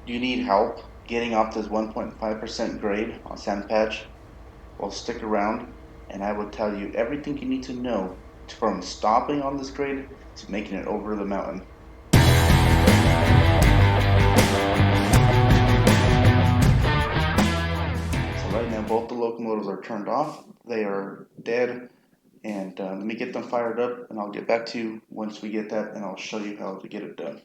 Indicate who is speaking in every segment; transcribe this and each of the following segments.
Speaker 1: you need help getting off this 1.5% grade on sand patch, well, stick around and I will tell you everything you need to know from stopping on this grade to making it over the mountain. So right now both the locomotives are turned off, they are dead, and let me get them fired up and I'll get back to you once we get that and I'll show you how to get it done.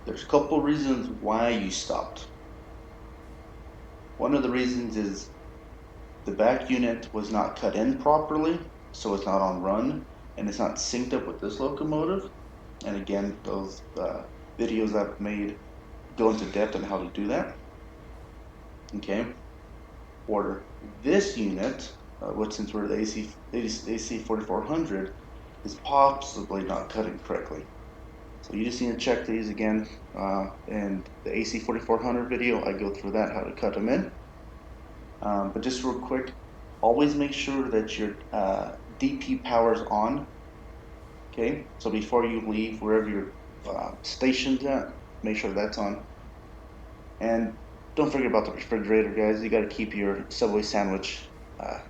Speaker 1: There's a couple reasons why you stopped. One of the reasons is the back unit was not cut in properly, so it's not on run, and it's not synced up with this locomotive. And again, those videos I've made go into depth on how to do that. Okay. Or this unit, which since we're the AC 4400, is possibly not cutting correctly. So you just need to check these again. In the AC 4400 video, I go through that, how to cut them in. But just real quick, always make sure that your DP power is on. Okay, so before you leave wherever your stationed at, make sure that's on. And don't forget about the refrigerator, guys. You got to keep your Subway sandwich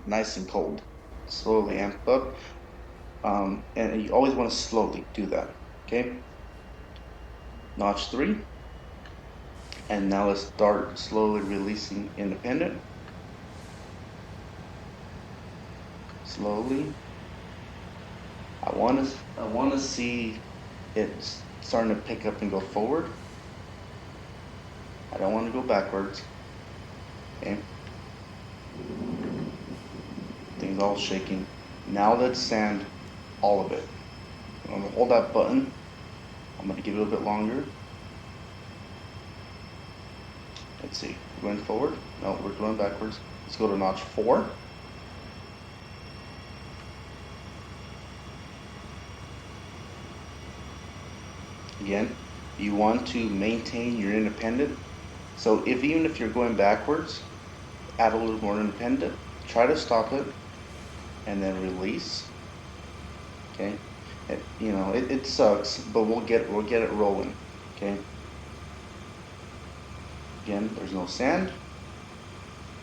Speaker 1: nice and cold. Slowly amp up, and you always want to slowly do that. Okay. Notch 3, and now let's start slowly releasing independent. Slowly. I want to see it starting to pick up and go forward. I don't want to go backwards. Okay. Things all shaking. Now let's sand all of it. I'm going to hold that button. I'm going to give it a bit longer. Let's see. We're going forward? No, we're going backwards. Let's go to notch 4. Again, you want to maintain your independent. So even if you're going backwards, add a little more independent. Try to stop it, and then release. Okay, it sucks, but we'll get it rolling. Okay. Again, there's no sand.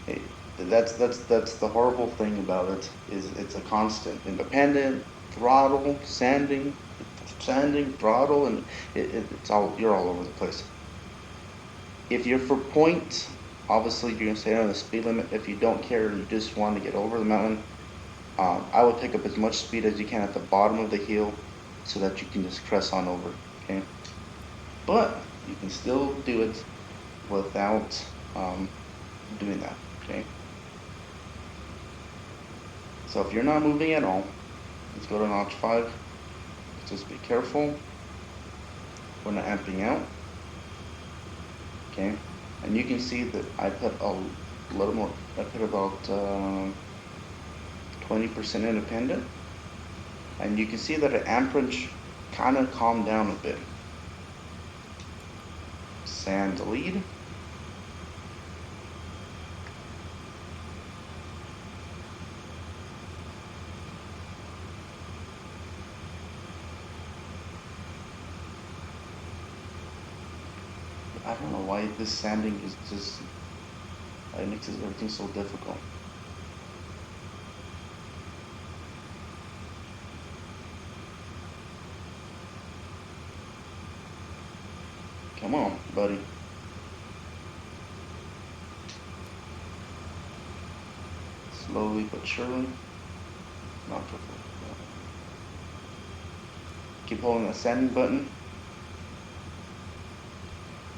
Speaker 1: Hey, that's the horrible thing about it is it's a constant independent throttle sanding, throttle, and it's all you're all over the place. If you're for point, obviously you're gonna stay on the speed limit. If you don't care and you just want to get over the mountain, I would pick up as much speed as you can at the bottom of the hill so that you can just press on over. Okay, but you can still do it without doing that. Okay, so if you're not moving at all, let's go to notch 5. Just be careful. We're not amping out. Okay, and you can see that I put a little more. I put about 20% independent, and you can see that the amperage kind of calmed down a bit. Sand lead. I don't know why this sanding is just, it makes everything so difficult. Come on, buddy. Slowly but surely. Not perfect. Keep holding the sanding button.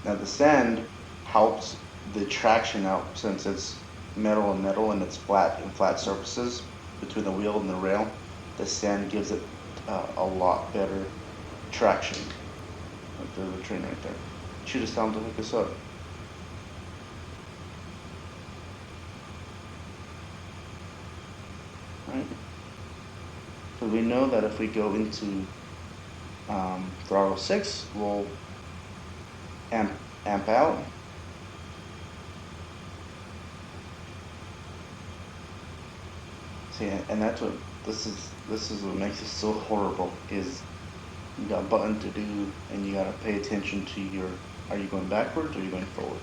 Speaker 1: Now the sand helps the traction out since it's metal and it's flat and flat surfaces between the wheel and the rail. The sand gives it a lot better traction. Like there's a train right there. Should have stopped to hook us up. Right? So we know that if we go into throttle 6, we'll amp out. See, and that's what this is what makes it so horrible is you got a button to do and you got to pay attention to your Are you going backwards or are you going forward?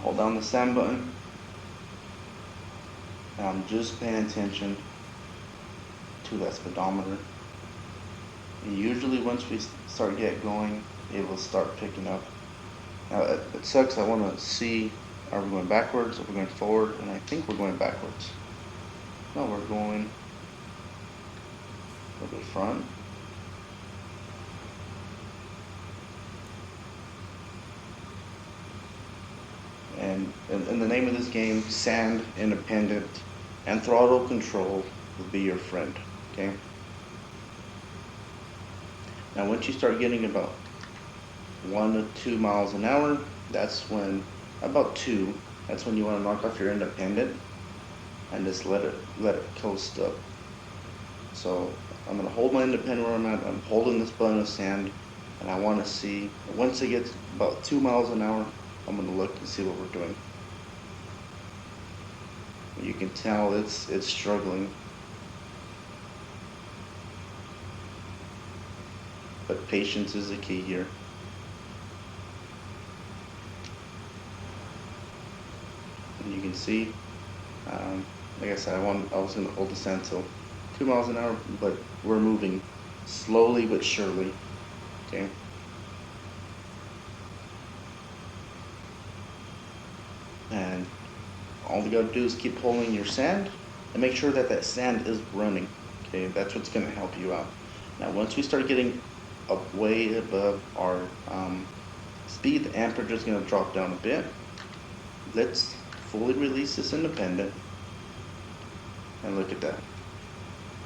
Speaker 1: Hold down the sand button. And I'm just paying attention to that speedometer. And usually once we start get going, it will start picking up. Now it sucks. I want to see, are we going backwards or are we going forward? And I think we're going backwards. No, we're going a little bit front. And in the name of this game, sand independent and throttle control will be your friend. Okay. Now once you start getting about 1 to 2 miles an hour, that's when, about 2, that's when you want to knock off your independent and just let it coast up. So I'm going to hold my independent where I'm at. I'm holding this button of sand, and I want to see, once it gets about 2 miles an hour, I'm going to look and see what we're doing. You can tell it's struggling. But patience is the key here. And you can see, like I said, I was going to hold the sand till 2 miles an hour, but we're moving slowly but surely. Okay. And all you gotta do is keep pulling your sand and make sure that that sand is running. Okay, that's what's gonna help you out. Now, once we start getting up way above our speed, the amperage is gonna drop down a bit. Let's fully release this independent, and look at that.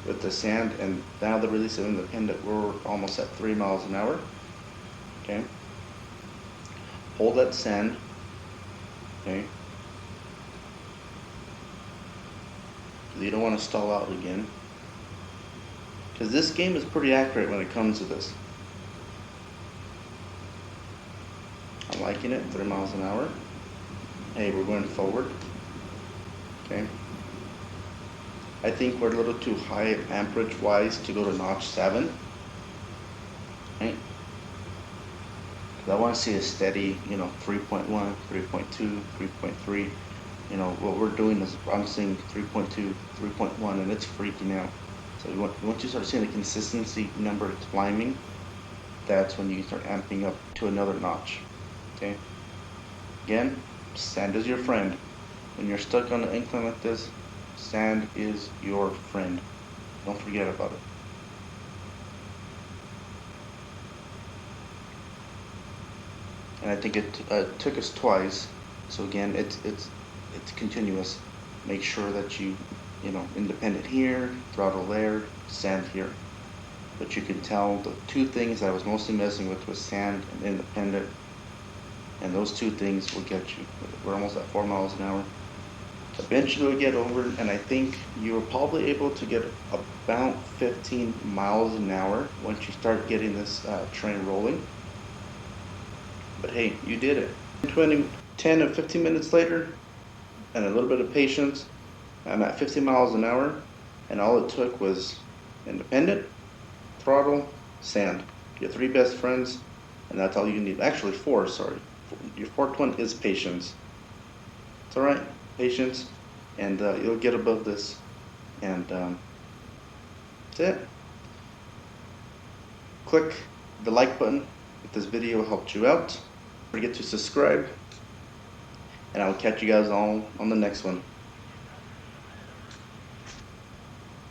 Speaker 1: With the sand and now the release of independent, we're almost at 3 miles an hour. Okay. Hold that sand. Okay. You don't want to stall out again, because this game is pretty accurate when it comes to this. I'm liking it. 3 miles an hour. Hey, we're going forward. Okay. I think we're a little too high amperage wise to go to notch 7. Okay. I want to see a steady, 3.1, 3.2, 3.3. What we're doing is I'm seeing 3.2, 3.1, and it's freaking out. So once you start seeing the consistency number climbing, that's when you start amping up to another notch. Okay. Again, sand is your friend. When you're stuck on an incline like this, sand is your friend. Don't forget about it. And I think it took us twice. So again, it's continuous. Make sure that you independent here, throttle there, sand here. But you can tell the two things I was mostly messing with was sand and independent. And those two things will get you. We're almost at 4 miles an hour. Eventually we'll get over, and I think you were probably able to get about 15 miles an hour once you start getting this train rolling. But hey, you did it. 10 or 15 minutes later, and a little bit of patience, I'm at 50 miles an hour, and all it took was independent, throttle, sand. Your 3 best friends, and that's all you need. Actually 4, sorry. Your 4th one is patience. It's alright, patience, and you'll get above this. And that's it. Click the like button if this video helped you out. Don't forget to subscribe, and I'll catch you guys all on the next one.